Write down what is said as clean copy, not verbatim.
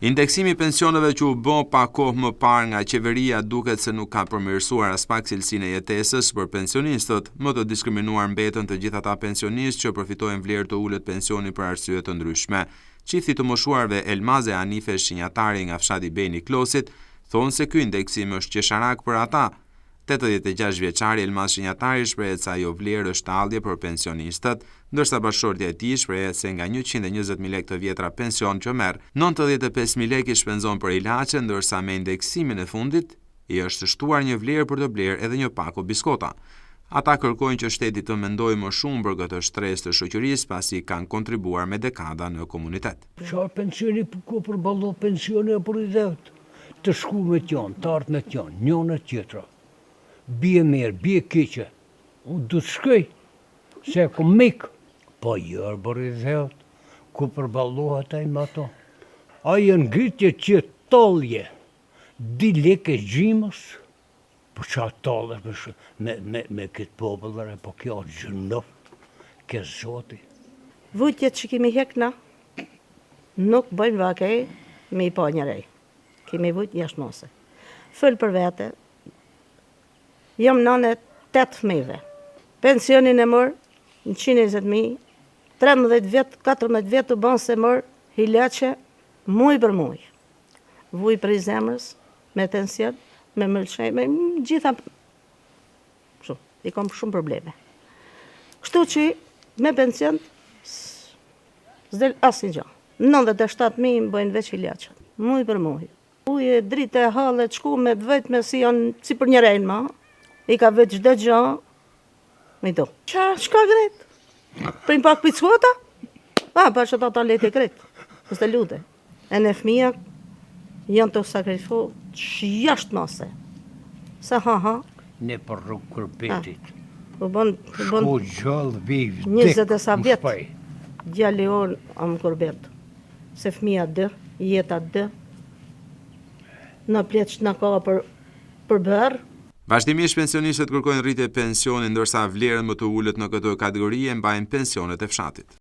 Indeksimi i pensioneve që u bë pa kohë më parë nga qeveria duket se nuk ka përmirësuar as pak cilësinë e jetesës për pensionistët, më të diskriminuar mbetën të gjithë ata pensionistë që përfitojnë vlerë të ulët pensioni për arsye të ndryshme. Çifti të moshuarve Elmaze Anife, shenjatari nga fshati Beni Klosit, thonë se ky indeksim është qesharak për ata. 86 vjeçari Elmas shenjatari shprehet se ajo vlerë është tallje për pensionistët, ndërsa bashkëshortja e tij shprehet se nga 120.000 lekë të vjetra pension që merr, 95.000 lekë i shpenzon për ilaçe, ndërsa me indeksimin e fundit i është shtuar një vlerë për të blerë edhe një pako biskota. Ata kërkojnë që shteti të mendojë më shumë për këtë shtresë të shoqërisë pasi kanë kontribuar me dekada në komunitet. Çfarë pensioni ku përballo pensioni apo rreth të shku me tjon, të ardhmë me tjon, njëra tjetra. Bie mirë, bie keqe. Unë du të shkoj, se ku mik, po jërë bërë i dhelt, ku përballohet ai me ato. Ajo ngritje që tollje, 2 lekë gjimës, po qa tollës me këtë popullare, po kjo gjënof, ke zoti. Vujtjet që kemi hekna, nuk bëjmë vakej me i pa njërej. Kemi vujt jashtë mose. Fëll për vete, jam nane 8 fëmijëve. Pensionin e mërë 120.000, 13 vjetë, 14 vjetë të banë se mërë hileqe muj për muj. Vuj për i zemrës, me tension, me mëlqej, me gjitha shumë, i kom shumë probleme. Kështu që me pension, s'del asnjë gjë. 97.000 më bëjnë veç hileqe, muj për muj. Uje, dritë e hallet, shku me vetë me si janë, si për njërejnë ma, i ka vetë çdo gjë, me do. Çka gret? Prim pak pickota? Pa që ta lete gret. Mos të lute. E në fëmija janë të sakrifu jashtë mase. Sa ha. Ne për rrugë kërbetit. U bën Shko gjallë viv, 20 sa vjet. Djali on am kurbet. Se fëmija dë, jeta dë. Në pleç në ka për bërë. Vazhdimisht pensionistët kërkojnë rritje pensioni, ndërsa vlerën më të ulët në këtë kategori e mbajnë pensionet e fshatit.